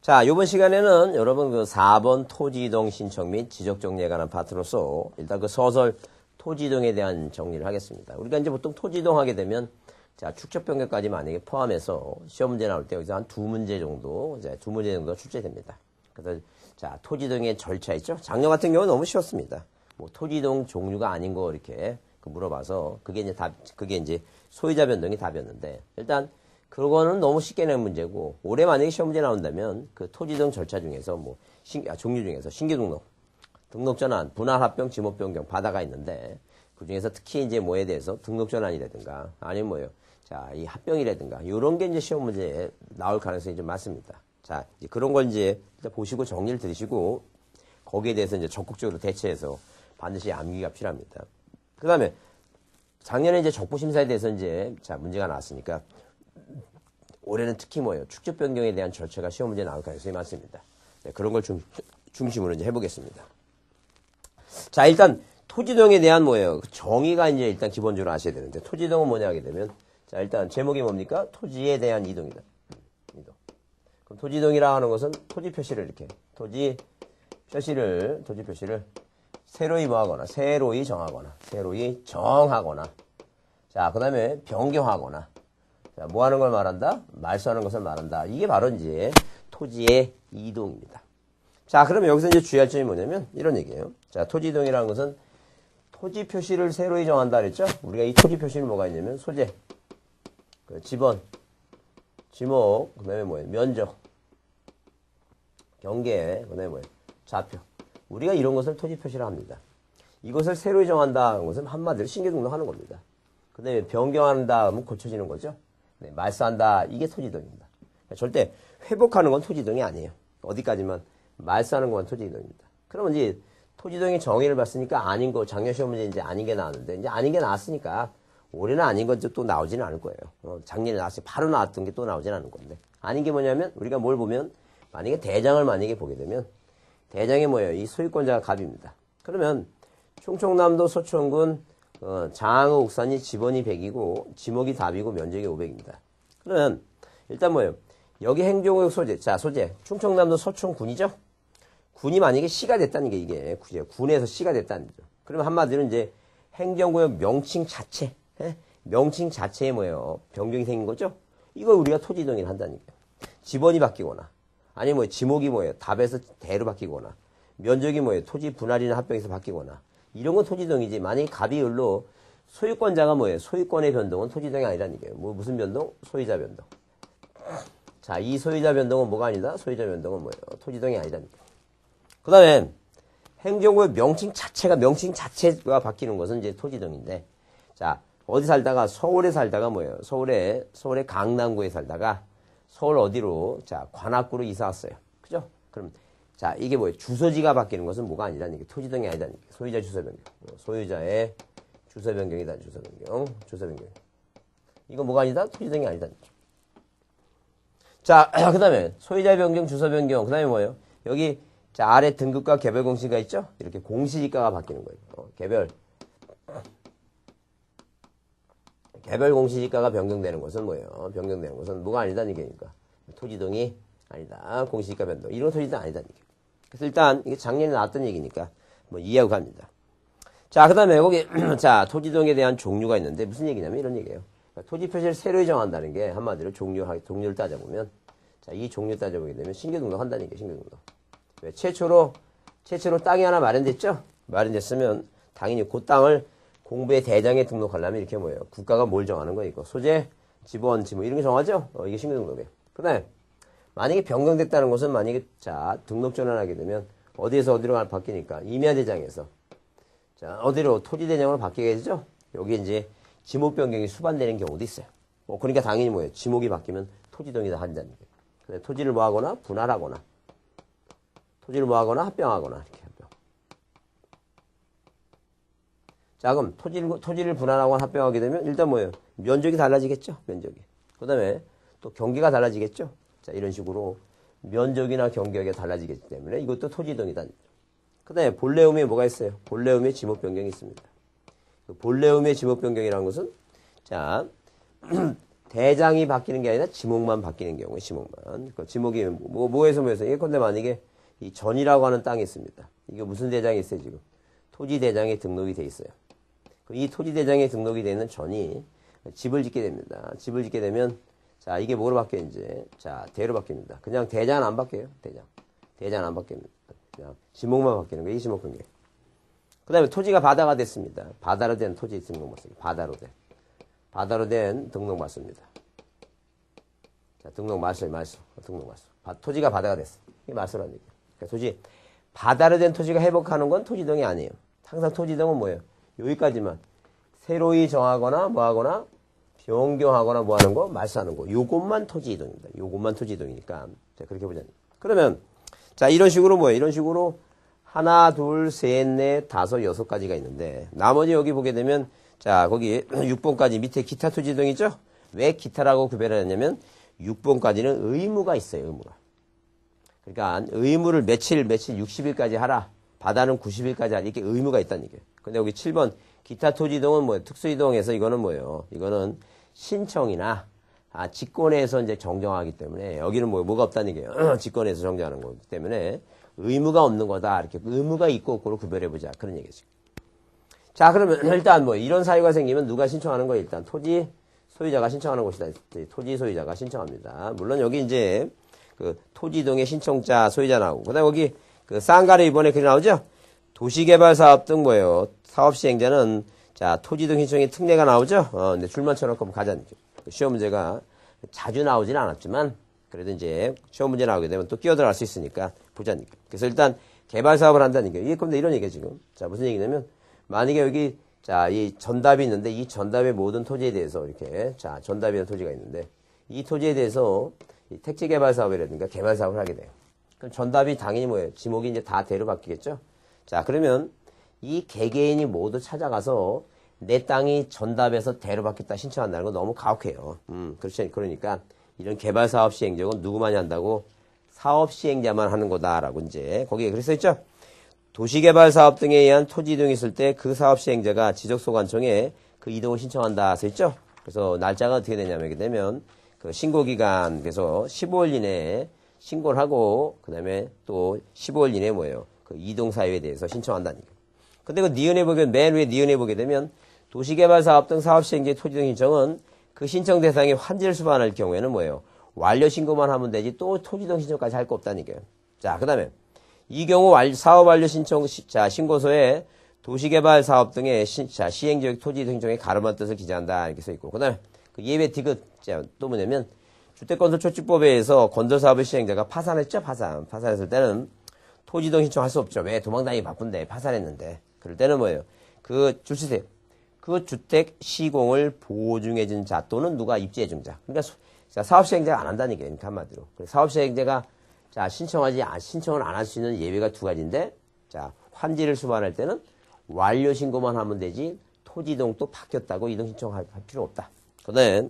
자, 이번 시간에는 여러분 그 4번 토지이동 신청 및 지적 정리에 관한 파트로서 일단 그 서설 토지이동에 대한 정리를 하겠습니다. 우리가 이제 보통 토지이동 하게 되면 자, 축적 변경까지 만약에 포함해서 시험 문제 나올 때 여기서 한 두 문제 정도, 이제 두 문제 정도 출제됩니다. 그래서 자, 토지이동의 절차 있죠? 작년 같은 경우는 너무 쉬웠습니다. 뭐 토지이동 종류가 아닌 거 이렇게 물어봐서 그게 이제 소유자 변동이 답이었는데 일단 그거는 너무 쉽게 낸 문제고 올해 만약에 시험 문제 나온다면 그 토지이동 절차 중에서 종류 중에서 신규 등록 전환, 분할 합병, 지목 변경, 바다가 있는데 그 중에서 특히 이제 뭐에 대해서 등록 전환이라든가 아니면 뭐요. 자, 이 합병이라든가 이런 게 이제 시험 문제에 나올 가능성이 좀 많습니다. 자, 이제 그런 걸 이제 보시고 정리를 들으시고 거기에 대해서 이제 적극적으로 대처해서 반드시 암기가 필요합니다. 그 다음에 작년에 이제 적부심사에 대해서 이제 자, 문제가 나왔으니까 올해는 특히 뭐예요? 축적 변경에 대한 절차가 시험 문제에 나올 가능성이 많습니다. 네, 그런 걸 중심으로 이제 해보겠습니다. 자, 일단 토지이동에 대한 뭐예요? 정의가 이제 일단 기본적으로 아셔야 되는데 토지이동은 뭐냐 하게 되면 자, 일단 제목이 뭡니까? 토지에 대한 이동이다. 이동. 그럼 토지이동이라 하는 것은 토지 표시를 이렇게 토지 표시를 새로이 뭐하거나 새로이 정하거나 자, 그 다음에 변경하거나 자, 뭐 하는 걸 말한다? 말소하는 것을 말한다. 이게 바로 이제 토지의 이동입니다. 자, 그러면 여기서 이제 주의할 점이 뭐냐면 이런 얘기예요. 자, 토지이동이라는 것은 토지 표시를 새로이 정한다 그랬죠? 우리가 이 토지 표시는 뭐가 있냐면 소재, 지번, 지목, 그 다음에 뭐예요? 면적, 경계, 그 다음에 뭐예요? 좌표. 우리가 이런 것을 토지 표시를 합니다. 이것을 새로이 정한다는 것은 한마디로 신규 등록하는 겁니다. 그 다음에 변경한다 하면 고쳐지는 거죠. 네, 말소한다. 이게 토지이동입니다. 절대 회복하는 건 토지이동이 아니에요. 어디까지만 말소하는 건 토지이동입니다. 그러면 이제 토지이동의 정의를 봤으니까 아닌 거, 작년 시험 문제 이제 아닌 게 나왔는데 이제 아닌 게 나왔으니까 올해는 아닌 건 또 나오지는 않을 거예요. 작년에 나왔을 때 바로 나왔던 게 또 나오지는 않을 건데 아닌 게 뭐냐면 우리가 뭘 보면 만약에 대장을 만약에 보게 되면 대장이 뭐예요? 이 소유권자가 갑입니다. 그러면 충청남도 서촌군 장흥 옥산이 지번이 100이고 지목이 답이고 면적이 500입니다. 그러면 일단 뭐예요? 여기 행정구역 소재. 자, 소재. 충청남도 서촌군이죠? 군이 만약에 시가 됐다는 게 이게 군에서 시가 됐다는 거죠. 그러면 한마디로 이제 행정구역 명칭 자체. 명칭 자체에 뭐예요? 변경이 생긴 거죠? 이걸 우리가 토지이동을 한다는 거예요. 지번이 바뀌거나 아니면 뭐 지목이 뭐예요? 답에서 대로 바뀌거나 면적이 뭐예요? 토지 분할이나 합병에서 바뀌거나 이런 건 토지이동이지. 만약에 갑이 을로 소유권자가 뭐예요? 소유권의 변동은 토지이동이 아니라는 얘기예요. 무슨 변동? 소유자 변동. 자, 이 소유자 변동은 뭐가 아니다? 소유자 변동은 뭐예요? 토지이동이 아니라는 얘기예요. 그 다음에 행정구역 명칭 자체가 바뀌는 것은 이제 토지이동인데 자, 어디 살다가 서울에 살다가 뭐예요? 서울의 강남구에 살다가 서울 어디로? 자, 관악구로 이사 왔어요. 그죠? 그럼 자, 이게 뭐예요? 주소지가 바뀌는 것은 뭐가 아니라는 얘기예요. 토지이동이 아니라는 얘기예요. 소유자 주소 변경. 소유자의 주소 변경이다. 주소 변경. 이거 뭐가 아니다? 토지이동이 아니다는 얘기죠. 자, 그 다음에 소유자 변경, 주소 변경. 그 다음에 뭐예요? 여기 자, 아래 등급과 개별 공시지가 있죠? 이렇게 공시지가가 바뀌는 거예요. 개별 공시지가가 변경되는 것은 뭐예요? 변경되는 것은 뭐가 아니다는 얘기니까. 토지이동이 아니다. 공시지가 변동. 이런 토지이동 아니다는 얘기예요. 그래서 일단 이게 작년에 나왔던 얘기니까 뭐 이해하고 갑니다. 자, 그 다음에 거기 자, 토지이동에 대한 종류가 있는데 무슨 얘기냐면 이런 얘기예요. 그러니까 토지 표시를 새로이 정한다는 게 한마디로 종류를 따져보면 자, 이 종류 따져보게 되면 신규 등록한다는 얘기예요. 신규 등록. 왜? 최초로 땅이 하나 마련됐죠? 마련됐으면 당연히 그 땅을 공부의 대장에 등록하려면 이렇게 뭐예요? 국가가 뭘 정하는 거예요? 이거 소재, 지번, 지목 이런 게 정하죠? 이게 신규 등록이에요. 그 다음에 만약에 변경됐다는 것은 만약에 자, 등록 전환하게 되면 어디에서 어디로 바뀌니까 임야 대장에서 자, 어디로 토지 대장으로 바뀌게 되죠? 여기 이제 지목 변경이 수반되는 경우도 있어요. 그러니까 당연히 뭐예요? 지목이 바뀌면 토지이동이다 한다는 거예요. 토지를 뭐하거나 분할하거나 토지를 뭐하거나 합병하거나 이렇게 합병. 자, 그럼 토지를 분할하거나 합병하게 되면 일단 뭐예요? 면적이 달라지겠죠? 면적이. 그 다음에 또 경계가 달라지겠죠? 자, 이런 식으로 면적이나 경계가 달라지기 때문에 이것도 토지이동이다. 그 다음에 본래 의미에 뭐가 있어요? 본래 의미에 지목 변경이 있습니다. 본래 의미의 지목 변경이라는 것은 자, 대장이 바뀌는 게 아니라 지목만 바뀌는 경우에 지목만. 그 지목이 뭐에서 예컨대 만약에 이 전이라고 하는 땅이 있습니다. 이게 무슨 대장이 있어요, 지금? 토지 대장에 등록이 돼 있어요. 이 토지 대장에 등록이 되어 있는 전이 집을 짓게 됩니다. 집을 짓게 되면, 자, 이게 뭐로 바뀌어요, 이제? 자, 대로 바뀝니다. 그냥 대장은 안 바뀌어요, 대장. 대장은 안 바뀝니다. 그냥 지목만 바뀌는 거예요, 이 지목 관계. 그 다음에 토지가 바다가 됐습니다. 바다로 된 토지 등록 맞습니다. 바다로 된 등록 맞습니다. 자, 등록 말소. 토지가 바다가 됐어. 이게 말소라는 얘기예요. 그러니까 토지, 바다로 된 토지가 회복하는 건 토지등이 아니에요. 항상 토지등은 뭐예요? 여기까지만. 새로이 정하거나 뭐 하거나 변경하거나 뭐 하는 거, 말소하는 거. 요것만 토지이동입니다. 요것만 토지이동이니까. 자, 그렇게 보자. 그러면, 자, 이런 식으로 뭐예요? 이런 식으로 하나, 둘, 셋, 넷, 다섯, 여섯 가지가 있는데, 나머지 여기 보게 되면, 자, 거기 6번까지 밑에 기타 토지이동이죠? 왜 기타라고 구별을 했냐면, 6번까지는 의무가 있어요, 의무가. 그러니까 의무를 며칠 60일까지 하라. 바다는 90일까지 하라. 이렇게 의무가 있다는 얘기예요. 근데 여기 7번 기타 토지이동은 뭐예요? 특수이동에서 이거는 뭐예요? 이거는 신청이나 직권에서 이제 정정하기 때문에 여기는 뭐가 없다는 얘기예요. 직권에서 정정하는 거기 때문에 의무가 없는 거다. 이렇게 의무가 있고 없고로 구별해 보자. 그런 얘기죠. 자, 그러면 일단 뭐 이런 사유가 생기면 누가 신청하는 거예요? 일단 토지 소유자가 신청하는 것이다. 토지 소유자가 신청합니다. 물론 여기 이제 그 토지이동의 신청자 소유자 나오고 그다음에 여기 그 쌍가루 이번에 글이 나오죠? 도시개발사업 등 뭐예요? 사업시행자는 자 토지이동 신청의 특례가 나오죠? 근데 줄만 쳐놓고 가자는 시험 문제가 자주 나오진 않았지만 그래도 이제 시험 문제 나오게 되면 또 끼어들어갈 수 있으니까 보자니까. 그래서 일단 개발사업을 한다는 얘기예요. 이게 근데 이런 얘기예요 지금. 자 무슨 얘기냐면 만약에 여기 자 이 전답이 있는데 이 전답의 모든 토지에 대해서 이렇게 자 전답이라는 토지가 있는데 이 토지에 대해서 이 택지개발사업이라든가 개발사업을 하게 돼요. 그럼 전답이 당연히 뭐예요? 지목이 이제 다 대로 바뀌겠죠? 자, 그러면 이 개개인이 모두 찾아가서 내 땅이 전답에서 대로 바뀌었다 신청한다는 건 너무 가혹해요. 그렇죠. 그러니까 이런 개발사업 시행적은 누구만이 한다고? 사업 시행자만 하는 거다라고 이제 거기에 그랬어 있죠? 도시개발사업 등에 의한 토지 이동이 있을 때 그 사업 시행자가 지적소관청에 그 이동을 신청한다 써 있죠? 그래서 날짜가 어떻게 되냐면 이렇게 되면 그 신고기간, 그래서 15일 이내에 신고를 하고, 그 다음에 또 15일 이내에 뭐예요? 그 이동 사유에 대해서 신청한다는 얘기예요. 근데 그 니은에 보게, 맨 위에 니은에 보게 되면 도시개발사업 등 사업시행자의 토지등 신청은 그 신청 대상이 환지를 수반할 경우에는 뭐예요? 완료 신고만 하면 되지 또 토지등 신청까지 할 거 없다는 얘기예요. 자, 그 다음에 이 경우 사업 완료 신청, 자, 신고서에 도시개발사업 등의 시행지역 토지등 신청에 가름한 뜻을 기재한다. 이렇게 써 있고, 그 다음에 그 예외 디귿, 또 뭐냐면, 주택건설초치법에 의해서 건설사업의 시행자가 파산했죠, 파산했을 때는 토지등 신청할 수 없죠. 왜? 도망다니기 바쁜데, 파산했는데. 그럴 때는 뭐예요? 그, 줄치세요. 그 주택 시공을 보증해준 자 또는 누가 입주해준 자. 그러니까 사업시행자가 안 한다는 얘기예요. 그러니까 한마디로. 사업시행자가 자, 신청을 안 할 수 있는 예외가 두 가지인데, 자, 환지를 수반할 때는 완료 신고만 하면 되지, 토지등 또 바뀌었다고 이동 신청할 필요 없다. 그다음에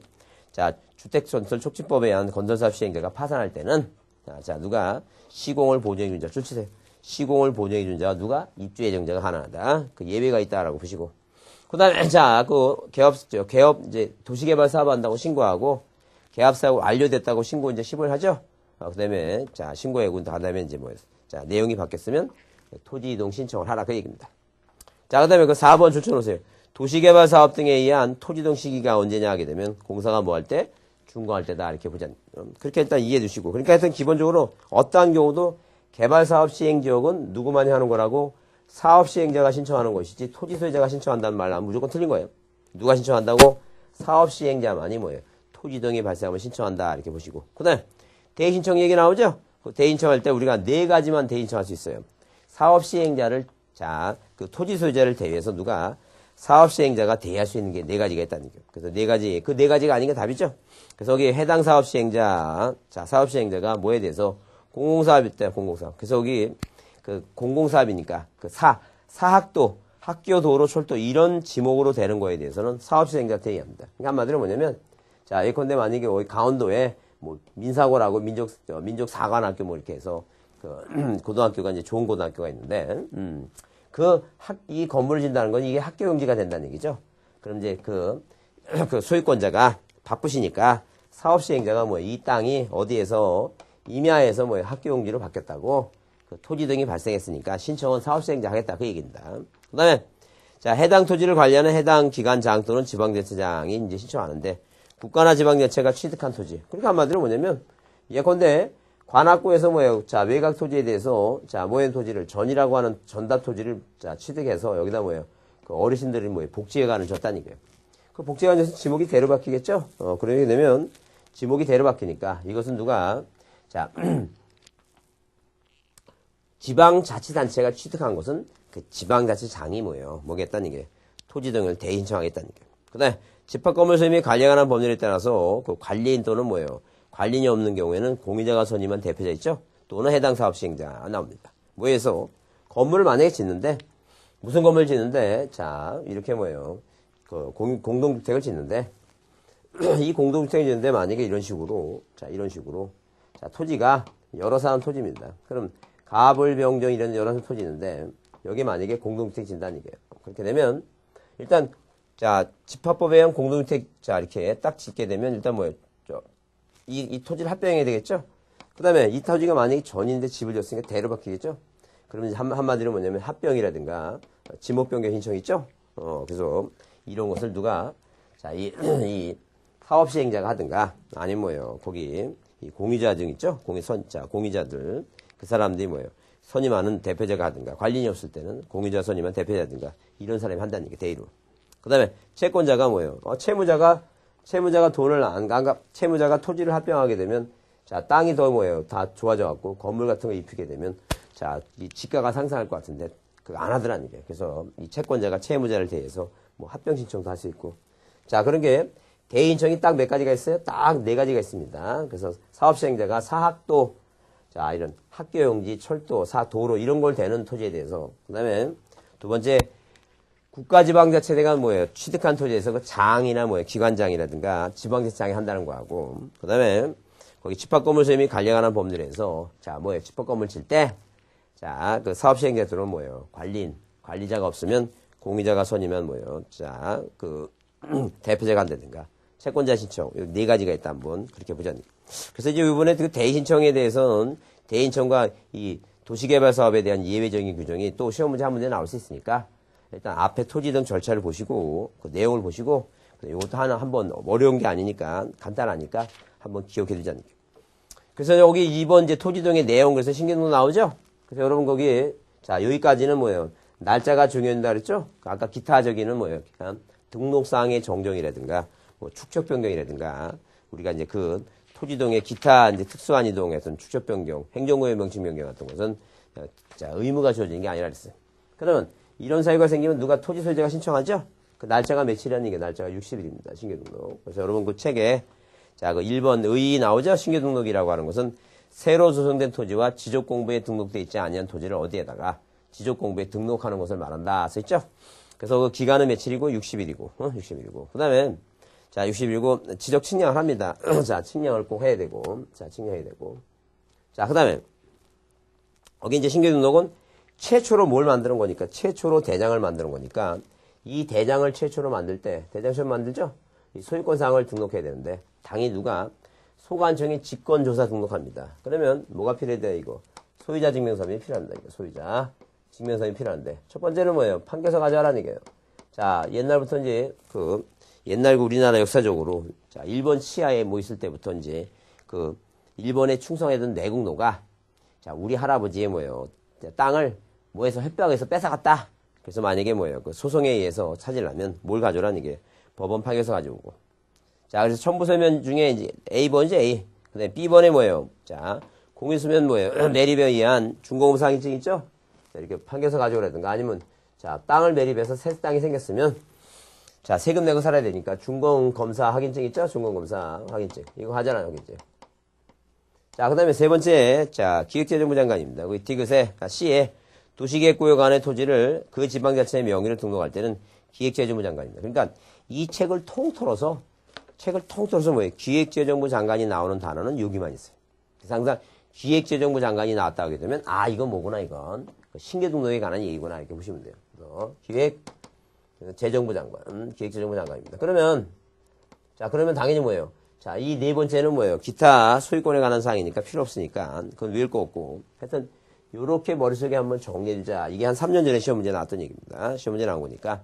자 주택건설촉진법에 의한 건설사업 시행자가 파산할 때는 자 누가 시공을 보증해준 자 줄치세요. 시공을 보증해준 자가 누가 입주예정자가 가능하다. 그 예외가 있다라고 보시고. 그다음에 자 그 개업 이제 도시개발 사업 한다고 신고하고 개업 사업 완료됐다고 신고 이제 15일 하죠. 그다음에 자 신고 예고 그다음에 이제 뭐예요? 자 내용이 바뀌었으면 토지 이동 신청을 하라 그 얘기입니다. 자 그다음에 그 4번 줄쳐놓으세요. 도시개발 사업 등에 의한 토지등 시기가 언제냐 하게 되면 공사가 뭐 할 때? 준공할 때다 이렇게 보자. 그렇게 일단 이해해 두시고. 그러니까 하여튼 기본적으로 어떠한 경우도 개발사업 시행지역은 누구만이 하는 거라고 사업 시행자가 신청하는 것이지 토지 소유자가 신청한다는 말은 무조건 틀린 거예요. 누가 신청한다고? 사업 시행자만이 뭐예요? 토지 등이 발생하면 신청한다 이렇게 보시고. 그 다음에 대신청 얘기 나오죠? 그 대신청할 때 우리가 네 가지만 대신청할 수 있어요. 사업 시행자를 자 그 토지 소유자를 대위해서 누가 사업 시행자가 대의할 수 있는 게 네 가지가 있다는 얘기예요. 그래서 네 가지, 그 네 가지가 아닌 게 답이죠. 그래서 여기 해당 사업 시행자, 자, 사업 시행자가 뭐에 대해서 공공사업 있다, 공공사업. 그래서 여기 그 공공사업이니까 그 사학도, 학교, 도로, 철도 이런 지목으로 되는 거에 대해서는 사업 시행자 대의합니다. 그러니까 한마디로 뭐냐면, 자, 예컨대 만약에 여기 강원도에 뭐 민사고라고 민족사관학교 뭐 이렇게 해서 그 고등학교가 이제 좋은 고등학교가 있는데, 이 건물을 짓는다는 건 이게 학교 용지가 된다는 얘기죠. 그럼 이제 그 소유권자가 바쁘시니까 사업시행자가 뭐예요? 이 땅이 어디에서 임야에서 뭐예요? 학교용지로 바뀌었다고 그 토지 등이 발생했으니까 신청은 사업시행자 하겠다 그 얘기입니다. 그 다음에 자 해당 토지를 관리하는 해당 기관장 또는 지방자치장이 이제 신청하는데 국가나 지방자치가 취득한 토지. 그러니까 한마디로 뭐냐면 예컨대 관악구에서 뭐예요? 자 외곽 토지에 대해서 자 모현 토지를 전이라고 하는 전답 토지를 자 취득해서 여기다 뭐예요? 그 어르신들이 뭐예요? 복지회관을 줬다는 거예요. 그 복지회관에서 지목이 대로 바뀌겠죠? 그러게 되면 지목이 대로 바뀌니까 이것은 누가 자 지방자치단체가 취득한 것은 그 지방자치장이 뭐예요? 뭐겠다는 게 토지 등을 대신청하겠다는 게. 그다음에 집합건물소임이 관리에 관한 법률에 따라서 그 관리인 또는 뭐예요? 관리인이 없는 경우에는 공유자가 선임한 대표자 있죠? 또는 해당 사업 시행자 나옵니다. 뭐해서 건물을 만약에 짓는데 무슨 건물 짓는데 자 이렇게 뭐예요? 그 공동주택을 짓는데 이 공동주택을 짓는데 만약에 이런 식으로 자 토지가 여러 사람 토지입니다. 그럼 가불병정 이런 여러 사람 토지 있는데 여기 만약에 공동주택 짓는다는 얘기예요. 그렇게 되면 일단 자 집합법에 의한 공동주택 자 이렇게 딱 짓게 되면 일단 뭐예요? 이 토지를 합병해야 되겠죠? 그 다음에 이 토지가 만약에 전인데 집을 졌으니까 대로 바뀌겠죠? 그러면 한마디로 뭐냐면 합병이라든가 지목변경 신청 있죠? 그래서 이런 것을 누가 자 이 사업시행자가 하든가 아니면 뭐예요? 거기 이 공유자 등 있죠? 공유자들 그 사람들이 뭐예요? 선임하는 대표자가 하든가 관리인이 없을 때는 공유자 선임한 대표자든가 이런 사람이 한다는 얘기 대의로. 그 다음에 채권자가 뭐예요? 채무자가 돈을 채무자가 토지를 합병하게 되면 자 땅이 더 뭐예요? 다 좋아져 갖고 건물 같은 거 입히게 되면 자 이 지가가 상승할 것 같은데 그거 안 하더라는 얘기예요. 그래서 이 채권자가 채무자를 대해서 뭐 합병 신청도 할 수 있고 자 그런 게 대인청이 딱 몇 가지가 있어요? 딱 네 가지가 있습니다. 그래서 사업시행자가 사학도 자 이런 학교용지, 철도, 도로 이런 걸 대는 토지에 대해서 그 다음에 두 번째 국가지방자치대가 뭐예요? 취득한 토지에서 그 장이나 뭐예요? 기관장이라든가 지방자치장이 한다는 거하고 그 다음에 거기 집합건물소임이 관리하는 법률에서 자 뭐예요? 집합건물 칠 때 자 그 사업시행자 들은 뭐예요? 관리자가 없으면 공유자가 선임한 뭐예요? 자 그 대표자가 한다든가 채권자 신청 네 가지가 있다 한번 그렇게 보자니. 그래서 이제 이번에 그 대신청에 대해서는 대인청과 이 도시개발 사업에 대한 예외적인 규정이 또 시험 문제 한 문제 나올 수 있으니까 일단 앞에 토지 등 절차를 보시고 그 내용을 보시고 이것도 한번 어려운 게 아니니까 간단하니까 한번 기억해 두지 않을게요. 그래서 여기 2번 이제 토지 등의 내용 그래서 신경도 나오죠. 그래서 여러분 거기 자 여기까지는 뭐예요? 날짜가 중요하다 그랬죠? 아까 기타적인은 뭐예요? 등록사항의 정정이라든가 뭐 축적 변경이라든가 우리가 이제 그 토지동의 기타 이제 특수한 이동에서는 축적 변경, 행정구역 명칭 변경 같은 것은 자 의무가 주어지는 게 아니라 그랬어요. 그러면 이런 사유가 생기면 누가 토지 소유자가 신청하죠? 그 날짜가 며칠이라는 게 날짜가 60일입니다. 신규등록. 그래서 여러분 그 책에 자 그 1번 의 나오죠? 신규등록이라고 하는 것은 새로 조성된 토지와 지적공부에 등록돼 있지 아니한 토지를 어디에다가 지적공부에 등록하는 것을 말한다. 써있죠? 그래서 그 기간은 며칠이고 60일이고 60일이고 그 다음에 자 60일이고 지적 측량을 합니다. 자 측량을 꼭 해야 되고 자 측량해야 되고 자 그 다음에 거기 이제 신규등록은 최초로 뭘 만드는 거니까 최초로 대장을 만드는 거니까 이 대장을 최초로 만들 때 대장 처음 만들죠? 이 소유권사항을 등록해야 되는데 당연히 누가 소관청에 직권조사 등록합니다. 그러면 뭐가 필요해 돼 이거 소유자 증명서명이 필요합니다. 이거 소유자 증명서명이 필요한데 첫 번째는 뭐예요? 판결서 가져가라는 얘기예요. 자 옛날부터 이제 그 옛날 우리나라 역사적으로 자 일본 치하에 뭐 있을 때부터 이제 그 일본에 충성했던 내국노가 자 우리 할아버지의 뭐예요? 땅을 뭐해서 획병해서 뺏어갔다. 그래서 만약에 뭐예요? 그 소송에 의해서 찾으려면 뭘 가져오라는 게 법원 판결서 가져오고. 자, 그래서 첨부서면 중에 이제 A번이죠, A. 그 다음에 B번에 뭐예요? 자, 공유수면 뭐예요? 매립에 의한 준공업 상인증 있죠? 자, 이렇게 판결서 가져오라든가 아니면 자, 땅을 매립해서 새 땅이 생겼으면 자, 세금 내고 살아야 되니까 준공검사 확인증 있죠? 준공검사 확인증. 이거 하잖아요, 확인증. 자, 그 다음에 세 번째, 자, 기획재정부 장관입니다. 그 디귿에, C에 도시계획구역 안의 토지를 그 지방자치의 명의로 등록할 때는 기획재정부 장관입니다. 그러니까 이 책을 통틀어서 뭐예요? 기획재정부 장관이 나오는 단어는 여기만 있어요. 그래서 항상 기획재정부 장관이 나왔다 하게 되면, 아, 이건 뭐구나, 이건. 신규등록에 관한 얘기구나, 이렇게 보시면 돼요. 그래서 기획재정부 장관, 기획재정부 장관입니다. 그러면, 자, 그러면 당연히 뭐예요? 자, 이 네 번째는 뭐예요? 기타 소유권에 관한 사항이니까 필요 없으니까 그건 외울 거 없고. 하여튼 요렇게 머릿속에 한번 정리해주자. 이게 한 3년 전에 시험 문제 나왔던 얘기입니다. 시험 문제 나온 거니까.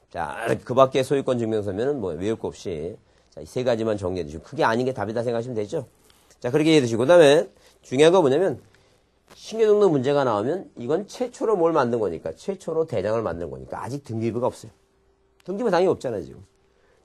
자, 그 밖에 소유권 증명서면은 뭐 외울 거 없이 자, 이 세 가지만 정리해 주시고 그게 아닌 게 답이다 생각하시면 되죠. 자, 그렇게 이해해 주시고 그다음에 중요한 거 뭐냐면 신규 등록 문제가 나오면 이건 최초로 뭘 만든 거니까 최초로 대장을 만든 거니까 아직 등기부가 없어요. 등기부 당연히 없잖아요, 지금.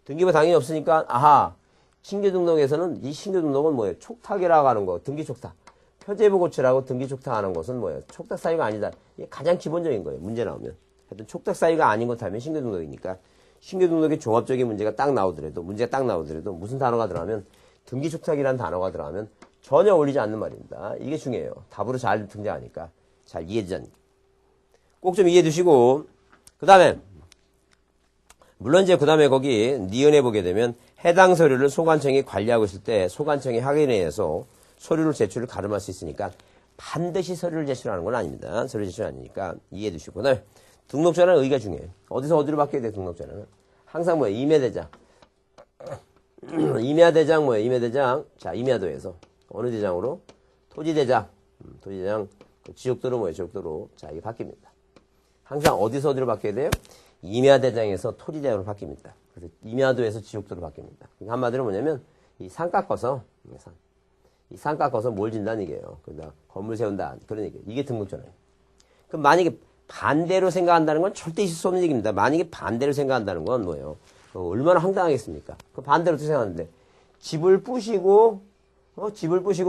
등기부 당연히 없으니까 아하. 신규 등록에서는 이 신규 등록은 뭐예요? 촉탁이라고 하는 거, 등기 촉탁. 표제부 고치라고 등기 촉탁하는 것은 뭐예요? 촉탁 사유가 아니다. 이게 가장 기본적인 거예요. 문제 나오면. 하여튼 촉탁 사유가 아닌 것 하면 신규 등록이니까 신규 등록의 종합적인 문제가 딱 나오더라도 무슨 단어가 들어가면 등기 촉탁이라는 단어가 들어가면 전혀 어울리지 않는 말입니다. 이게 중요해요. 답으로 잘 등장하니까 잘 이해해 주자니까. 꼭 좀 이해해 두시고 그 다음에 물론 이제 그 다음에 거기 니은에 보게 되면 해당 서류를 소관청이 관리하고 있을 때 소관청이 확인해서 서류를 제출을 가름할 수 있으니까 반드시 서류를 제출하는 건 아닙니다. 서류 제출 아니니까 이해해 두시고 그다음에 등록전환 의의가 중요해요. 어디서 어디로 바뀌어야 돼 등록전환은? 항상 뭐예요? 임야대장. 임야대장 뭐예요? 임야대장. 자, 임야도에서 어느 대장으로? 토지대장. 토지대장. 지역도로 뭐예요? 지역도로. 자, 이게 바뀝니다. 항상 어디서 어디로 바뀌어야 돼요? 임야대장에서 토지대장으로 바뀝니다. 그래서 임야도에서 지역도로 바뀝니다. 그러니까 한마디로 뭐냐면 이 산 깎아서 이 산 깎아서 뭘 진다는 얘기예요. 그러다 건물 세운다. 그런 얘기예요. 이게 등록전환이에요. 그럼 만약에 반대로 생각한다는 건 절대 있을 수 없는 얘기입니다. 만약에 반대로 생각한다는 건 뭐예요? 얼마나 황당하겠습니까? 그 반대로 생각하는데 집을 부시고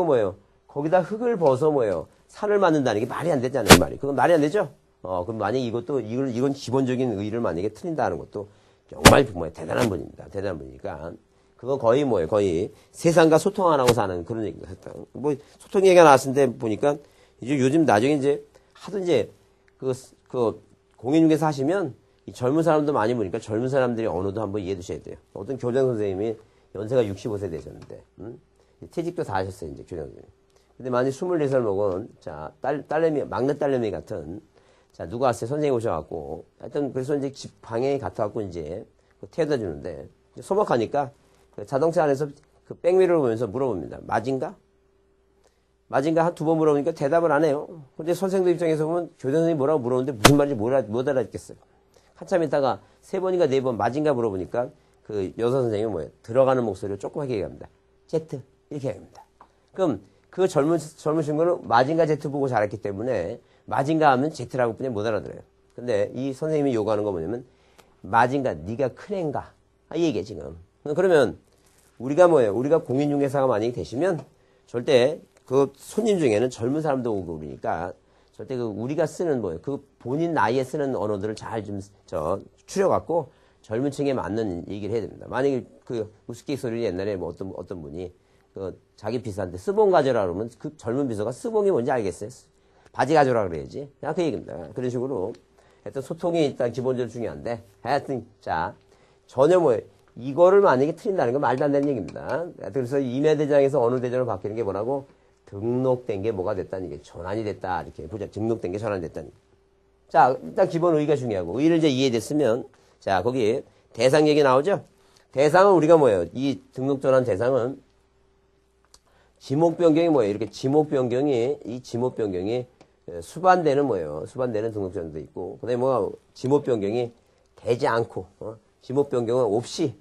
뭐예요? 거기다 흙을 벗어 뭐예요? 산을 만든다는 게 말이 안 되잖아요, 말이. 그건 말이 안 되죠? 그럼 만약에 이건 기본적인 의의를 만약에 틀린다는 것도 정말 대단한 분입니다. 대단한 분이니까. 그건 거의 뭐예요? 거의 세상과 소통 안 하고 사는 그런 얘기입니다. 뭐, 소통 얘기가 나왔는데 보니까 이제 요즘 나중에 이제 하도 이제 공인중개사 하시면 이 젊은 사람도 많이 보니까 젊은 사람들이 언어도 한번 이해해 두셔야 돼요. 어떤 교장 선생님이 연세가 65세 되셨는데, 퇴직도 다 하셨어요, 이제 교장 선생님. 근데 만약 24살 먹은, 자, 막내 딸내미 같은, 자, 누가 왔어요? 선생님 오셔갖고, 하여튼, 그래서 이제 집 방에 갖다갖고 이제, 태워다 주는데, 소박하니까, 자동차 안에서 그 백미러를 보면서 물어봅니다. 맞은가? 한 두 번 물어보니까 대답을 안 해요. 근데 선생님 입장에서 보면 교장 선생님이 뭐라고 물어보는데 무슨 말인지 못 알아듣겠어요. 한참 있다가 세 번인가 네 번 맞은가 물어보니까 그 여사 선생님이 뭐예요? 들어가는 목소리로 조그맣게 얘기합니다. Z. 이렇게 얘기합니다. 그럼 그 젊은 친구는 맞은가 Z 보고 자랐기 때문에 맞은가 하면 Z라고 그냥 못 알아들어요. 근데 이 선생님이 요구하는 거 뭐냐면 맞은가 네가 큰 애인가? 이 얘기해 지금. 그러면 우리가 뭐예요? 우리가 공인중개사가 만약에 되시면 절대 그 손님 중에는 젊은 사람도 오고 그러니까 절대 그 우리가 쓰는 뭐예요? 그 본인 나이에 쓰는 언어들을 잘 좀 추려갖고 젊은 층에 맞는 얘기를 해야 됩니다. 만약에 그 우스갯소리 옛날에 뭐 어떤 분이 그 자기 비서한테 스봉 가져라 그러면 그 젊은 비서가 스봉이 뭔지 알겠어요? 바지 가져라 그래야지. 그냥 그 얘기입니다. 그런 식으로 하여튼 소통이 일단 기본적으로 중요한데 하여튼 자 전혀 뭐예요? 이거를 만약에 틀린다는 건 말도 안 되는 얘기입니다. 그래서 임야대장에서 어느 대장으로 바뀌는 게 뭐라고? 등록된 게 뭐가 됐다는 게 전환이 됐다. 이렇게 보자. 등록된 게 전환이 됐다는 게. 자, 일단 기본 의의가 중요하고 의의를 이제 이해됐으면 자, 거기 대상 얘기 나오죠? 대상은 우리가 뭐예요? 이 등록 전환 대상은 지목 변경이 뭐예요? 이렇게 지목 변경이 수반되는 뭐예요? 수반되는 등록 전환도 있고 그다음에 뭐가 지목 변경이 되지 않고 지목 변경은 없이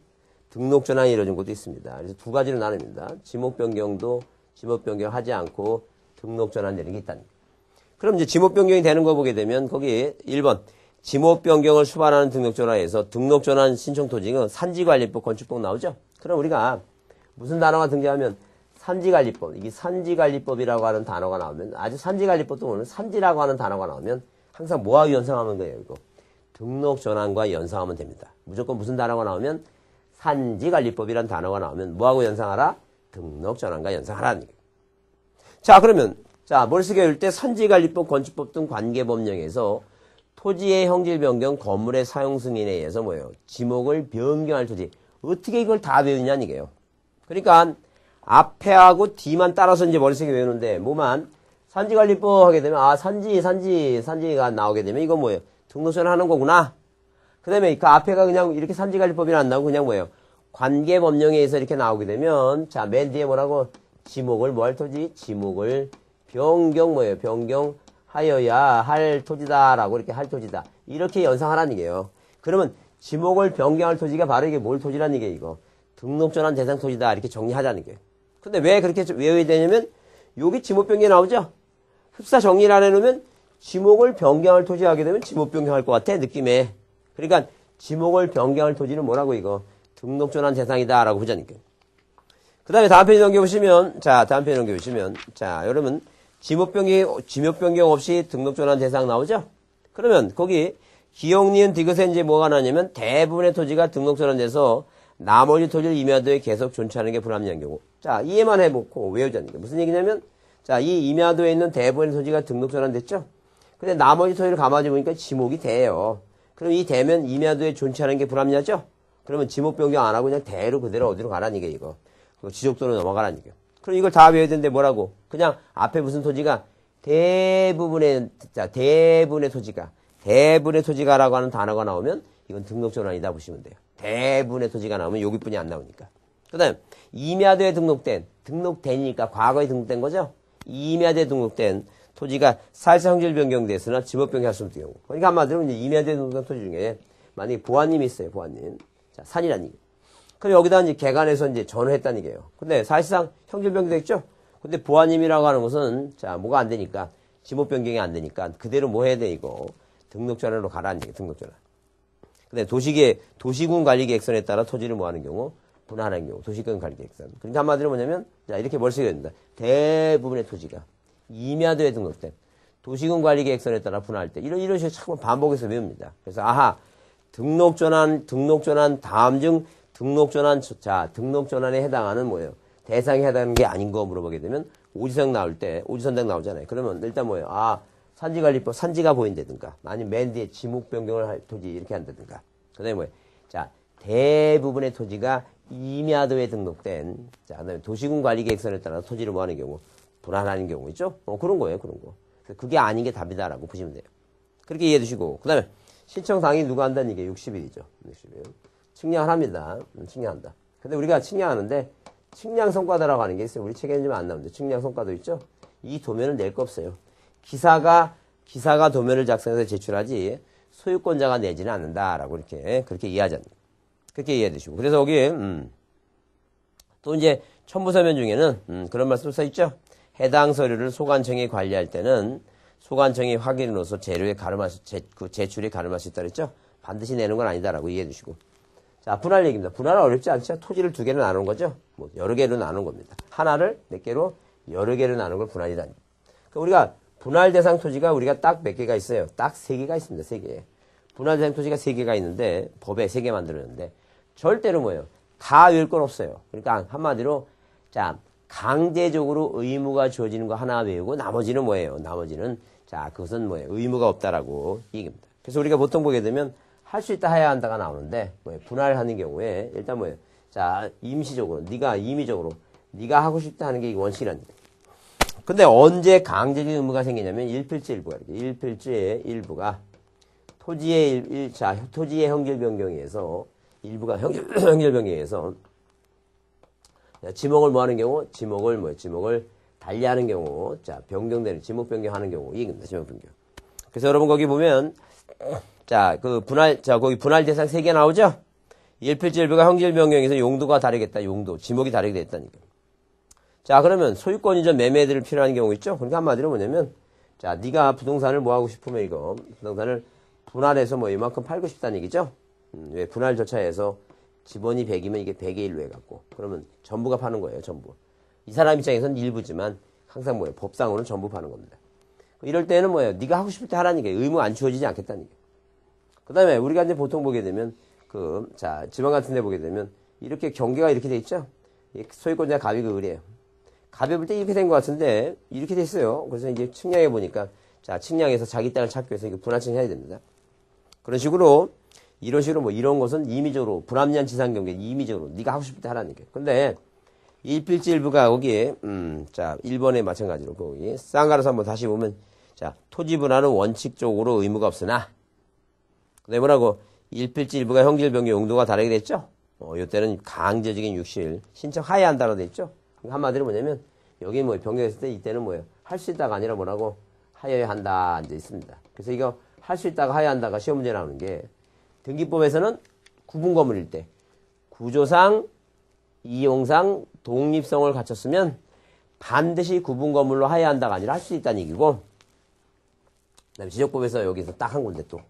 등록 전환이 이루어진 것도 있습니다. 그래서 두 가지로 나눕니다. 지목 변경하지 않고 등록 전환되는 게 있다는 거예요. 그럼 이제 지목 변경이 되는 거 보게 되면 거기 1번 지목 변경을 수반하는 등록 전환에서 등록 전환 신청 토지는 산지관리법 건축법 나오죠? 그럼 우리가 무슨 단어가 등장하면 산지관리법, 이게 산지관리법이라고 하는 단어가 나오면 아주 산지관리법도 오늘 산지라고 하는 단어가 나오면 항상 뭐하고 연상하면 거예요, 이거. 등록 전환과 연상하면 됩니다. 무조건 무슨 단어가 나오면 산지관리법이라는 단어가 나오면 뭐하고 연상하라? 등록 전환과 연상하라는 얘기예요. 자, 그러면 자, 머릿속에 올 때 산지관리법, 건축법 등 관계법령에서 토지의 형질 변경, 건물의 사용 승인에 의해서 뭐예요? 지목을 변경할 토지. 어떻게 이걸 다 외우냐는 얘기예요. 그러니까 앞에하고 뒤만 따라서 이제 머릿속에 외우는데 뭐만 산지관리법 하게 되면 아, 산지가 나오게 되면 이건 뭐예요? 등록 전환하는 거구나. 그 다음에 그 앞에가 그냥 이렇게 산지관리법이 안 나오고 그냥 뭐예요? 관계법령에 의해서 이렇게 나오게 되면, 자, 맨 뒤에 뭐라고? 지목을 뭐 할 토지? 지목을 변경 변경하여야 할 토지다라고 이렇게 할 토지다. 이렇게 연상하라는 얘기예요. 그러면 지목을 변경할 토지가 바로 이게 뭘 토지라는 얘기예요, 이거. 등록전환 대상 토지다. 이렇게 정리하자는 게. 근데 왜 그렇게 외워야 되냐면, 여기 지목 변경이 나오죠? 흡사 정리를 안 해놓으면, 지목을 변경할 토지 하게 되면 지목 변경할 것 같아, 느낌에. 그러니까, 지목을 변경할 토지는 뭐라고, 이거? 등록전환 대상이다. 라고 보자니까. 그 다음에 다음 페이지 넘겨보시면, 자, 여러분, 지목 변경 없이 등록전환 대상 나오죠? 그러면, 거기, 기역, 니은, 디귿에 이제 뭐가 나냐면, 대부분의 토지가 등록전환돼서, 나머지 토지를 임야도에 계속 존치하는 게 불합리한 경우. 자, 이해만 해보고 외우자니까. 무슨 얘기냐면, 자, 이 임야도에 있는 대부분의 토지가 등록전환됐죠? 근데 나머지 토지를 가만히 보니까 지목이 돼요. 그럼 이 되면 임야도에 존치하는 게 불합리하죠? 그러면 지목 변경 안 하고 그냥 대로 그대로 어디로 가라는 얘기야, 이거. 지적도로 넘어가라는 얘기야. 그럼 이걸 다 외워야 되는데 뭐라고? 그냥 앞에 무슨 토지가 대부분의 토지가라고 하는 단어가 나오면 이건 등록전환이다 보시면 돼요. 대부분의 토지가 나오면 여기뿐이 안 나오니까. 그 다음, 임야도에 등록되니까 과거에 등록된 거죠? 임야도에 등록된 토지가 사실상 형질 변경됐으나 지목 변경할 수 없는 경우. 그러니까 한마디로 이제 임야도에 등록된 토지 중에 만약에 보안님이 있어요, 보안님. 자, 산이라는 얘기. 그럼 여기다 이제 개간해서 이제 전후했다는 얘기예요. 근데 사실상 형질 변경됐죠? 근데 보안님이라고 하는 것은, 자, 뭐가 안 되니까, 지목 변경이 안 되니까, 그대로 뭐 해야 돼, 이거. 등록전환으로 가라는 얘기, 등록전환. 근데 도시군 관리계획선에 따라 토지를 뭐 하는 경우? 분할하는 경우. 도시군 관리계획선. 그러니까 한마디로 뭐냐면, 자, 이렇게 뭘 쓰게 된다. 대부분의 토지가 임야도에 등록된 도시군 관리계획선에 따라 분할할 때, 이런 식으로 자꾸 반복해서 외웁니다. 그래서, 아하, 등록전환 다음 중 등록전환에 해당하는 뭐예요? 대상에 해당하는 게 아닌 거 물어보게 되면, 오지선당 나오잖아요. 그러면 일단 뭐예요? 아, 산지관리법, 산지가 보인다든가, 아니면 맨 뒤에 지목 변경을 할 토지 이렇게 한다든가. 그 다음에 뭐예요? 자, 대부분의 토지가 임야도에 등록된, 자, 그 다음에 도시군 관리계획선에 따라 토지를 뭐 하는 경우? 분할하는 경우 있죠? 그런 거예요, 그런 거. 그게 아닌 게 답이다라고 보시면 돼요. 그렇게 이해해 두시고, 그 다음에 신청 당일 누가 한다는 게 60일이죠. 60일. 측량을 합니다. 측량한다. 근데 우리가 측량하는데, 측량 성과도라고 하는 게 있어요. 우리 책에는 좀 안 나오는데, 측량 성과도 있죠? 이 도면을 낼 거 없어요. 기사가 도면을 작성해서 제출하지, 소유권자가 내지는 않는다라고 그렇게 이해하잖아요. 그렇게 이해해 두시고. 그래서 여기, 또 이제, 첨부서면 중에는, 그런 말씀도 써있죠? 해당 서류를 소관청이 관리할 때는, 소관청이 확인으로서 제출이 가름할 수 있다 그랬죠? 반드시 내는 건 아니다라고 이해해 두시고. 자, 분할 얘기입니다. 분할은 어렵지 않죠? 토지를 두 개로 나누는 거죠? 뭐, 여러 개로 나누는 겁니다. 하나를 몇 개로, 여러 개로 나누는 걸 분할이라니. 그러니까 우리가 분할 대상 토지가 우리가 딱 몇 개가 있어요? 딱 3개가 있습니다. 3개. 분할 대상 토지가 3개가 있는데, 법에 3개 만들었는데, 절대로 뭐예요? 다 외울 건 없어요. 그러니까 한마디로, 자, 강제적으로 의무가 주어지는 거 하나 외우고, 나머지는 뭐예요? 나머지는, 자, 그것은 뭐예요? 의무가 없다라고 얘기입니다. 그래서 우리가 보통 보게 되면, 할 수 있다 해야 한다가 나오는데, 뭐예요? 분할하는 경우에, 일단 뭐예요? 자, 임시적으로, 임의적으로, 네가 하고 싶다 하는 게 원칙이라는 거예요. 근데 언제 강제적 의무가 생기냐면, 일필지 일부가, 이렇게. 일필지의 일부가, 토지의 형질 변경에 의해서, 일부가 형질 변경에 의해서, 지목을 뭐 하는 경우? 지목을 달리하는 경우, 자, 변경되는, 지목 변경하는 경우, 이 얘기입니다. 지목 변경. 그래서 여러분 거기 보면, 자, 거기 분할 대상 3개 나오죠? 일필지 일부가 형질 변경에서 용도가 다르겠다, 지목이 다르게 됐다니까. 자, 그러면 소유권 이전 매매들을 필요한 경우 있죠? 그러니까 한마디로 뭐냐면, 자, 네가 부동산을 뭐 하고 싶으면 이거, 부동산을 분할해서 뭐 이만큼 팔고 싶다는 얘기죠? 왜 분할 절차에서 지번이 100이면 이게 100의 1로 해갖고, 그러면 전부가 파는 거예요, 전부. 이 사람 입장에서는 일부지만, 항상 뭐예요? 법상으로는 전부 파는 겁니다. 이럴 때는 뭐예요? 네가 하고 싶을 때 하라는 게 의무 안 주어지지 않겠다는 게. 그 다음에 우리가 이제 보통 보게 되면, 자, 지방 같은 데 보게 되면, 이렇게 경계가 이렇게 돼 있죠? 소유권자 갑이 을이에요. 갑이 볼 때 이렇게 된 것 같은데, 이렇게 돼 있어요. 그래서 이제 측량해 보니까, 자, 측량해서 자기 땅을 찾기 위해서 이거 분할층 해야 됩니다. 그런 식으로, 이런 식으로 뭐 이런 것은 임의적으로, 불합리한 지상 경계 임의적으로, 네가 하고 싶을 때 하라는 게. 근데, 일필지 일부가 거기에, 자, 1번에 마찬가지로, 거기, 쌍가라서 한번 다시 보면, 자, 토지 분할은 원칙적으로 의무가 없으나, 그 다음에 뭐라고, 일필지 일부가 형질 변경 용도가 다르게 됐죠? 요때는 강제적인 육실, 신청하여야 한다고 돼 있죠? 한마디로 뭐냐면, 여기 뭐 변경했을 때 이때는 뭐예요? 할 수 있다가 아니라 뭐라고? 하여야 한다, 이제 있습니다. 그래서 이거 할 수 있다가 하여야 한다가 시험 문제 나오는 게, 등기법에서는 구분 건물일 때, 구조상, 이용상, 독립성을 갖췄으면 반드시 구분 건물로 하여야 한다가 아니라 할 수 있다는 얘기고, 그 다음에 지적법에서 여기서 딱 한 군데 또,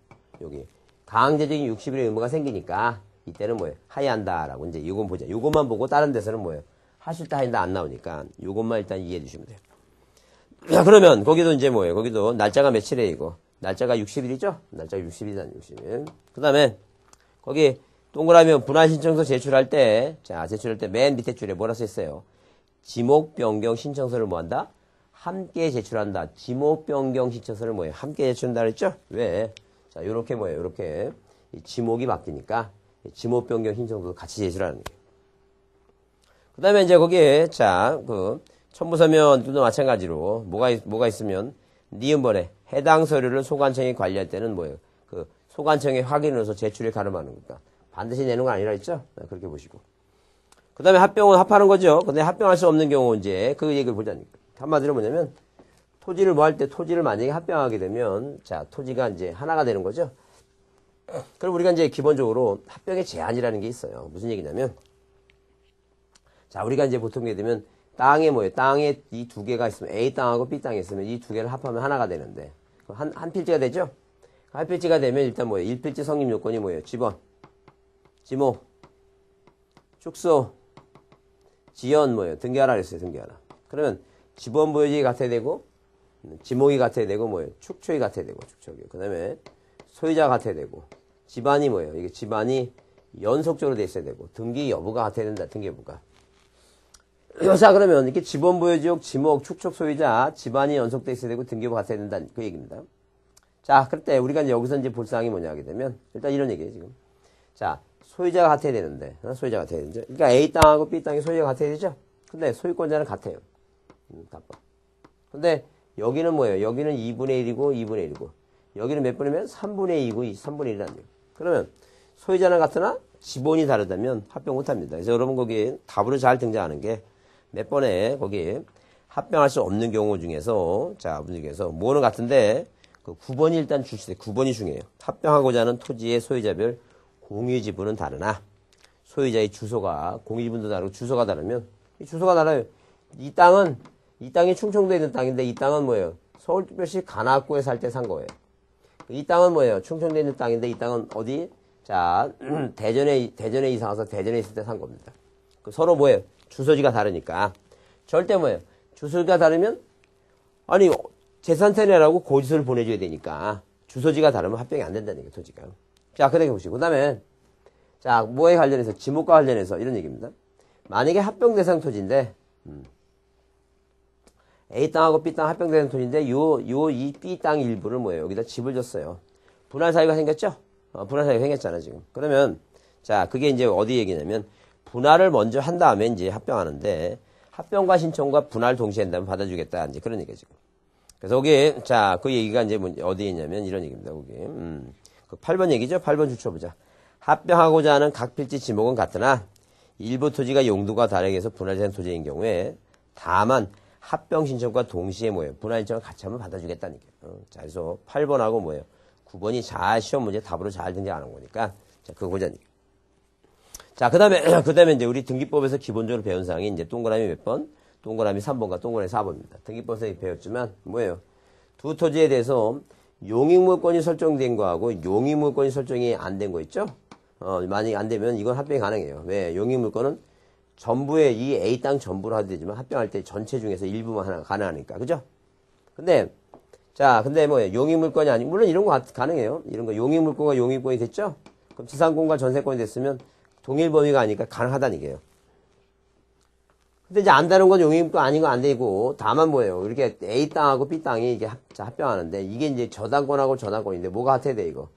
여기, 강제적인 60일의 의무가 생기니까, 이때는 뭐예요? 하여야 한다라고 이제 이건 보자. 요것만 보고 다른 데서는 뭐예요? 할 수 있다 한다 안 나오니까 요것만 일단 이해해 주시면 돼요. 자, 그러면 거기도 이제 뭐예요? 거기도 날짜가 며칠이고 날짜가 60일이죠? 날짜가 60일이잖아요. 60일. 그 다음에 거기 동그라미 분할 신청서 제출할 때, 자, 제출할 때 맨 밑에 줄에 뭐라 써있어요? 지목 변경 신청서를 뭐 한다? 함께 제출한다. 지목 변경 신청서를 뭐예요? 함께 제출한다 그랬죠? 왜? 자, 요렇게 뭐예요? 요렇게 지목이 바뀌니까 지목 변경 신청도 같이 제출하는 거예요. 그 다음에 이제 거기에, 자, 첨부서면도 마찬가지로, 뭐가 있으면, 니은번에 해당 서류를 소관청에 관리할 때는 뭐예요? 소관청에 확인해서 제출을 가름하는 거니까. 반드시 내는 건 아니라 했죠? 그렇게 보시고. 그 다음에 합병은 합하는 거죠? 근데 합병할 수 없는 경우, 이제, 그 얘기를 보자니까. 한마디로 뭐냐면, 토지를 뭐 할 때 토지를 만약에 합병하게 되면, 자, 토지가 이제 하나가 되는 거죠? 그럼 우리가 이제 기본적으로 합병의 제한이라는 게 있어요. 무슨 얘기냐면, 자, 우리가 이제 보통 예를 들면, 땅에 뭐예요? 땅에 이 두 개가 있으면, A 땅하고 B 땅이 있으면 이 두 개를 합하면 하나가 되는데, 한 필지가 되죠? 한 필지가 되면 일단 뭐예요? 1필지 성립 요건이 뭐예요? 지번, 지목, 축소, 지연 뭐예요? 등기하라 그랬어요, 등기하라. 그러면 지번 보유지가 같아야 되고, 지목이 같아야 되고, 뭐예요? 축초이 같아야 되고, 축초이. 그 다음에 소유자가 같아야 되고, 집안이 뭐예요? 이게 집안이 연속적으로 돼 있어야 되고, 등기 여부가 같아야 된다, 등기 여부가. 자, 그러면 이렇게 지번 보유지역, 지목, 축척 소유자, 집안이 연속돼 있어야 되고, 등기 여부가 같아야 된다, 그 얘기입니다. 자, 그럴 때 우리가 이제 여기서 이제 볼 사항이 뭐냐 하게 되면, 일단 이런 얘기예요, 지금. 자, 소유자가 같아야 되는데, 소유자가 같아야 되죠. 그러니까 A 땅하고 B 땅이 소유자가 같아야 되죠? 근데 소유권자는 같아요. 근데 여기는 뭐예요? 여기는 2분의 1이고 2분의 1이고, 여기는 몇 분이면 3분의 2이고 3분의 1이라는 거예요. 그러면 소유자는 같으나 지본이 다르다면 합병 못합니다. 그래서 여러분 거기에 답으로 잘 등장하는 게 몇 번에 거기에 합병할 수 없는 경우 중에서, 자, 문제 중에서 뭐는 같은데, 9번이 일단 출시돼. 9번이 중요해요. 합병하고자 하는 토지의 소유자별 공유 지분은 다르나, 소유자의 주소가, 공유 지분도 다르고 주소가 다르면, 이 주소가 달라요. 이 땅이 충청도에 있는 땅인데, 이 땅은 뭐예요? 서울특별시 관악구에 살 때 산 거예요. 이 땅은 뭐예요? 충청도에 있는 땅인데, 이 땅은 어디? 자, 대전에 이사 와서 대전에 있을 때 산 겁니다. 서로 뭐예요? 주소지가 다르니까. 절대 뭐예요? 주소지가 다르면, 아니, 재산세내라고 고지서를 보내줘야 되니까, 주소지가 다르면 합병이 안 된다는 얘기예요, 토지가. 자, 그렇게 보시고. 그 다음에, 자, 뭐에 관련해서, 지목과 관련해서 이런 얘기입니다. 만약에 합병 대상 토지인데, A 땅하고 B 땅 합병 대상 토지인데, 이 B 땅 일부를 뭐예요? 여기다 집을 줬어요. 분할 사유가 생겼죠? 분할 사유가 생겼잖아, 지금. 그러면, 자, 그게 이제 어디 얘기냐면, 분할을 먼저 한 다음에 이제 합병하는데, 합병과 신청과 분할 동시에 한다면 받아주겠다. 이제 그런 얘기죠, 지금. 그래서 거기, 자, 그 얘기가 이제 어디에 있냐면 이런 얘기입니다, 거기. 그 8번 얘기죠? 8번 주쳐보자. 합병하고자 하는 각 필지 지목은 같으나, 일부 토지가 용도가 다르게 해서 분할된 토지인 경우에, 다만, 합병 신청과 동시에 뭐예요? 분할 신청을 같이 하면 받아주겠다는 얘기예요. 자, 그래서 8번하고 뭐예요? 9번이 잘 시험 문제 답으로 잘 등장하는 거니까, 자, 그거 보자니까. 자, 그 다음에 이제 우리 등기법에서 기본적으로 배운 사항이 이제 동그라미 몇 번? 동그라미 3번과 동그라미 4번입니다. 등기법에서 배웠지만, 뭐예요? 두 토지에 대해서 용익물권이 설정된 거하고 용익물권이 설정이 안 된 거 있죠? 만약에 안 되면 이건 합병이 가능해요. 왜? 용익물권은 전부의 이 A 땅 전부로 하도 되지만 합병할 때 전체 중에서 일부만 하나 가능하니까. 그죠? 근데 뭐예요? 용익물권이 아니, 물론 이런 거 가능해요. 이런 거 용익물권과 용익권이 됐죠? 그럼 지상권과 전세권이 됐으면 동일 범위가 아니니까 가능하다는 얘기예요. 근데 이제 안다는 건 용익물권 아닌 거 안 되고, 다만 뭐예요? 이렇게 A 땅하고 B 땅이 이게 합병하는데, 이게 이제 저당권하고 저당권인데, 뭐가 같아야 돼, 이거?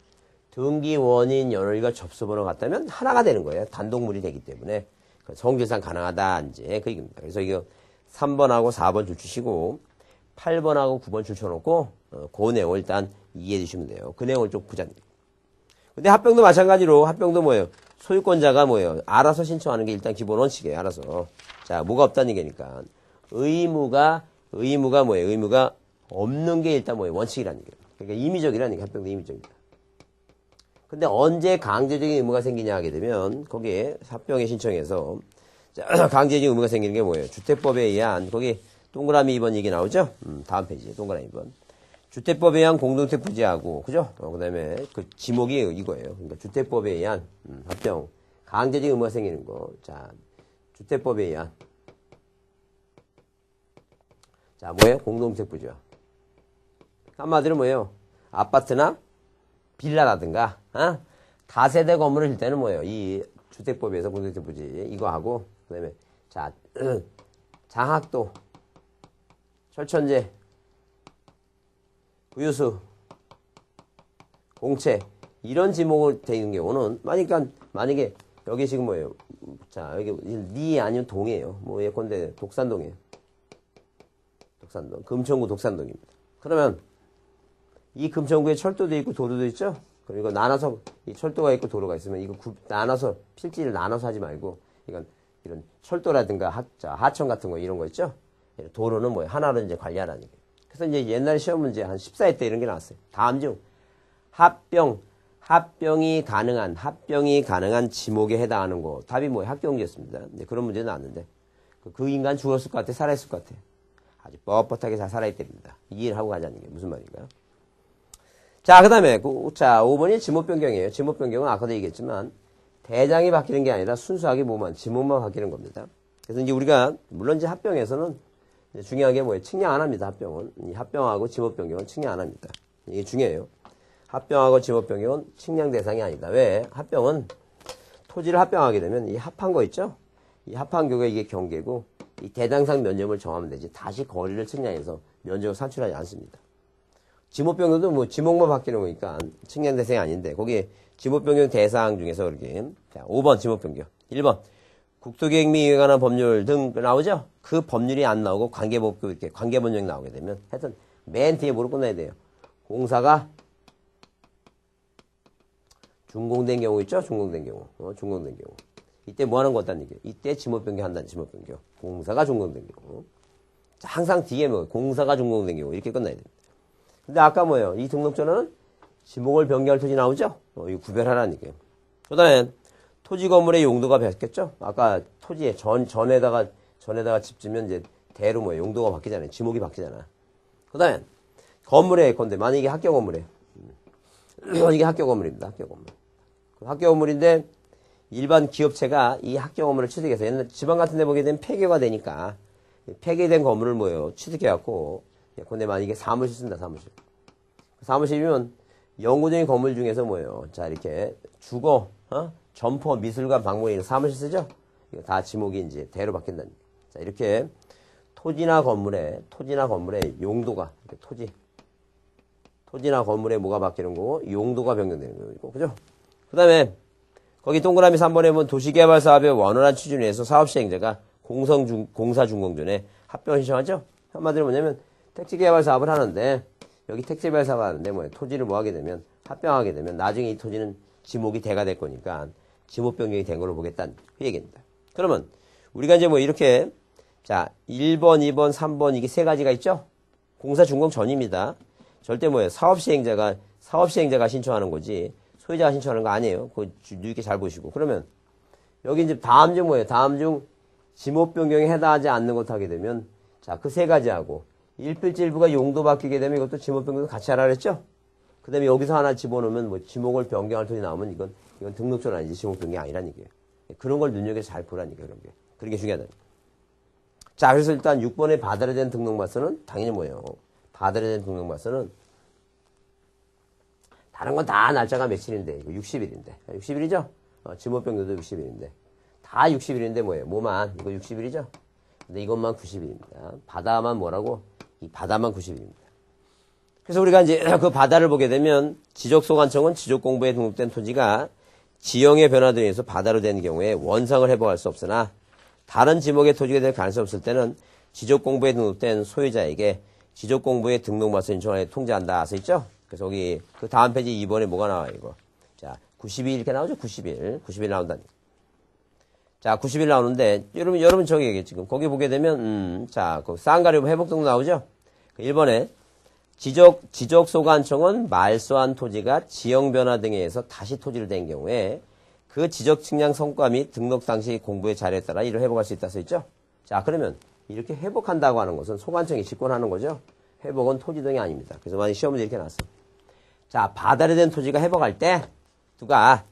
등기 원인 연월일과 접수번호가 같다면 하나가 되는 거예요. 단독물이 되기 때문에. 성질상 가능하다, 이제 그 얘기입니다. 그래서 이거 3번하고 4번 줄치시고, 8번하고 9번 줄쳐놓고, 그 내용을 일단 이해해 주시면 돼요. 그 내용을 좀 보자. 근데 합병도 마찬가지로, 합병도 뭐예요? 소유권자가 뭐예요? 알아서 신청하는 게 일단 기본 원칙이에요. 알아서. 자, 뭐가 없다는 얘기니까. 의무가 뭐예요? 의무가 없는 게 일단 뭐예요? 원칙이라는 얘기예요. 그러니까 임의적이라는 얘기예요. 합병도 임의적이다. 근데 언제 강제적인 의무가 생기냐 하게 되면 거기에 합병에 신청해서 자, 강제적인 의무가 생기는 게 뭐예요? 주택법에 의한 거기 동그라미 2번 얘기 나오죠? 다음 페이지 동그라미 2번. 주택법에 의한 공동택 부지하고 그죠? 그다음에 그 지목이 이거예요. 그러니까 주택법에 의한 합병 강제적인 의무가 생기는 거. 자, 주택법에 의한 자, 뭐예요? 공동택 부지와. 한마디로 뭐예요? 아파트나 빌라라든가 다세대 건물을 질 때는 뭐예요? 이 주택법에서 공동택 부지 이거 하고 그다음에 자 장학도, 철천제, 부유수, 공채 이런 지목을 되는 경우는 만약에 여기 지금 뭐예요? 자 여기 리 아니면 동이에요. 뭐 예컨대 독산동이에요. 독산동 금천구 독산동입니다. 그러면 이 금천구에 철도도 있고 도로도 있죠? 그리고 나눠서 이 철도가 있고 도로가 있으면 이거 나눠서 필지를 나눠서 하지 말고 이건 이런 철도라든가 하천 같은 거 이런 거 있죠? 도로는 뭐예요? 하나로 이제 관리하라는 얘기예요. 그래서 이제 옛날 시험 문제 한 14회 때 이런 게 나왔어요. 다음 중 합병이 가능한 지목에 해당하는 거. 답이 뭐예요? 학교용지였습니다. 그런 문제 나왔는데 그 인간 죽었을 것 같아? 살아있을 것 같아? 아주 뻣뻣하게 잘 살아있답니다. 이해를 하고 가자는 게 무슨 말인가요? 자, 그 다음에, 자, 5번이 지목 변경이에요. 지목 변경은 아까도 얘기했지만, 대장이 바뀌는 게 아니라 순수하게 지목만 바뀌는 겁니다. 그래서 이제 우리가, 물론 이제 합병에서는 중요한 게 뭐예요? 측량 안 합니다, 합병은. 이 합병하고 지목 변경은 측량 안 합니다. 이게 중요해요. 합병하고 지목 변경은 측량 대상이 아니다. 왜? 합병은 토지를 합병하게 되면 이 합한 거 있죠? 이 합한 교가 이게 경계고, 이 대장상 면적을 정하면 되지. 다시 거리를 측량해서 면적을 산출하지 않습니다. 지목 변경도 뭐 지목만 바뀌는 거니까 측량 대상이 아닌데 거기에 지목 변경 대상 중에서 이렇게 자 5번 지목 변경 1번 국토계획 및 이에 관한 법률 등 나오죠? 그 법률이 안 나오고 관계법규 이렇게 관계법령이 나오게 되면 하여튼 맨 뒤에 뭐로 끝나야 돼요? 공사가 준공된 경우 있죠? 준공된 경우 이때 뭐 하는 거 같다는 얘기예요? 이때 지목 변경 한다는 지목 변경 공사가 준공된 경우 자, 항상 뒤에 뭐 공사가 준공된 경우 이렇게 끝나야 됩니다. 근데 아까 뭐예요? 이 등록전은 지목을 변경할 토지 나오죠? 이거 구별하라는 얘기예요. 그 다음에 토지 건물의 용도가 바뀌었죠? 아까 토지에 전에다가 집 지면 이제 대로 뭐예요? 용도가 바뀌잖아요. 지목이 바뀌잖아. 그 다음에 건물에 건데 만약에 이게 학교 건물이에요. 이게 학교 건물입니다. 학교 건물. 학교 건물인데 일반 기업체가 이 학교 건물을 취득해서 옛날 지방 같은 데 보게 되면 폐교가 되니까 폐기된 건물을 뭐예요? 취득해갖고 근데 만약에 사무실 쓴다, 사무실이면 영구적인 건물 중에서 뭐예요? 자, 이렇게 주거, 점포, 미술관, 박물관, 사무실 쓰죠? 이거 다 지목이 이제 대로 바뀐다는 얘기예요. 자, 이렇게 토지나 건물의 용도가, 이렇게 토지나 건물에 뭐가 바뀌는 거고, 용도가 변경되는 거고, 그죠? 그 다음에, 거기 동그라미 3번에 보면 도시개발 사업의 원활한 추진을 위해서 사업 시행자가 공사 준공 전에 합병 신청하죠? 한마디로 뭐냐면, 택지개발 사업을 하는데 여기 택지개발 사업을 하는데 뭐예요? 토지를 뭐 하게 되면 합병하게 되면 나중에 이 토지는 지목이 대가 될 거니까 지목 변경이 된 걸로 보겠다는 그 얘기입니다. 그러면 우리가 이제 뭐 이렇게 자 1번, 2번, 3번 이게 세 가지가 있죠? 공사 준공 전입니다. 절대 뭐예요? 사업 시행자가 신청하는 거지 소유자가 신청하는 거 아니에요. 그거 이렇게 잘 보시고 그러면 여기 이제 다음 중 뭐예요? 다음 중 지목 변경에 해당하지 않는 것 하게 되면 자 그 세 가지하고 일필지 일부가 용도 바뀌게 되면 이것도 지목 변경도 같이 하라 그랬죠? 그 다음에 여기서 하나 집어넣으면 뭐 지목을 변경할 토지 나오면 이건 등록전 아니지 지목 변경이 아니란 얘기예요. 그런 걸 눈여겨서 잘 보라는 얘기예요. 그런 게 중요하다. 자, 그래서 일단 6번에 받아야 되는 등록마서는 당연히 뭐예요? 받아야 되는 등록마서는 다른 건 다 날짜가 며칠인데 이거 60일인데 60일이죠? 지목 변경도 60일인데 다 60일인데 뭐예요? 뭐만 이거 60일이죠? 근데 이것만 90일입니다. 바다만 뭐라고? 이 바다만 90일입니다. 그래서 우리가 이제 그 바다를 보게 되면 지적소관청은 지적공부에 등록된 토지가 지형의 변화들에 의해서 바다로 된 경우에 원상을 회복할 수 없으나 다른 지목의 토지가 될 가능성이 없을 때는 지적공부에 등록된 소유자에게 지적공부에 등록마서 신청하여 통지한다. 써 있죠? 그래서 여기 그 다음 페이지 2번에 뭐가 나와요, 이거. 자, 90일 이렇게 나오죠? 90일. 90일 나온다니. 자, 90일 나오는데, 여러분 저기 지금, 거기 보게 되면, 자, 그 쌍가리부 회복 등록 나오죠? 1번에, 지적소관청은 말소한 토지가 지형변화 등에 의해서 다시 토지를 댄 경우에, 그 지적 측량 성과 및 등록 당시 공부의 자료에 따라 이를 회복할 수 있다 써있죠? 자, 그러면, 이렇게 회복한다고 하는 것은 소관청이 직권하는 거죠? 회복은 토지 등이 아닙니다. 그래서 만약 시험 문제 이렇게 나왔어. 자, 바달이 된 토지가 회복할 때, 누가,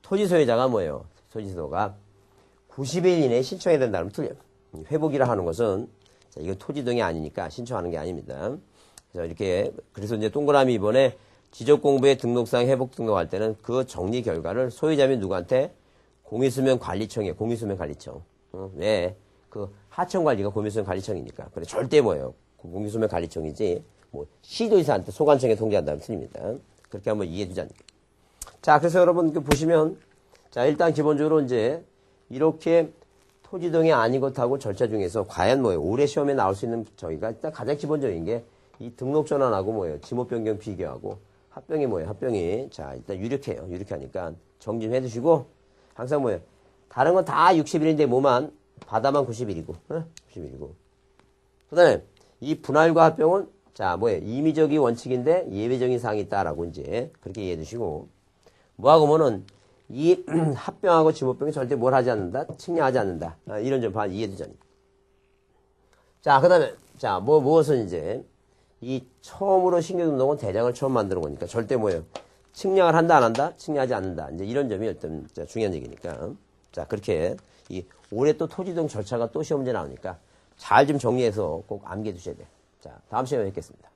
토지 소유자가 뭐예요? 토지소가 90일 이내에 신청해야 된다면 틀려요. 회복이라 하는 것은, 자, 이건 토지 등이 아니니까 신청하는 게 아닙니다. 그래서 이제 동그라미 이번에 지적공부의 등록상 회복 등록할 때는 그 정리 결과를 소유자 및 누구한테 공유수면 관리청이에요. 공유수면 관리청. 왜? 그 하청관리가 공유수면 관리청이니까. 그래, 절대 뭐예요? 공유수면 관리청이지, 뭐, 시도지사한테 소관청에 통지한다면 틀립니다. 그렇게 한번 이해해 두자니까. 자, 그래서 여러분, 보시면, 자, 일단 기본적으로 이제, 이렇게 토지 등이 아닌 것하고 절차 중에서 과연 뭐예요? 올해 시험에 나올 수 있는 저희가 일단 가장 기본적인 게 이 등록 전환하고 뭐예요? 지목 변경 비교하고 합병이 뭐예요? 합병이. 자, 일단 유력해요. 유력하니까 정진해 두시고 항상 뭐예요? 다른 건 다 60일인데 뭐만 바다만 90일이고. 90일이고. 그다음에 이 분할과 합병은 자, 뭐예요? 임의적인 원칙인데 예외적인 사항이 있다라고 이제 그렇게 이해해 두시고 뭐하고 뭐는 이 합병하고 지목병이 절대 뭘 하지 않는다? 측량하지 않는다. 이런 점 이해해 두자니. 자, 그 다음에, 자, 무엇은 이제, 이 처음으로 신규등록은 대장을 처음 만드는 거니까 절대 뭐예요? 측량을 한다, 안 한다? 측량하지 않는다. 이제 이런 점이 어떤 중요한 얘기니까. 자, 그렇게, 올해 또 토지등 절차가 또 시험 문제 나오니까 잘 좀 정리해서 꼭 암기해 두셔야 돼요. 자, 다음 시간에 뵙겠습니다.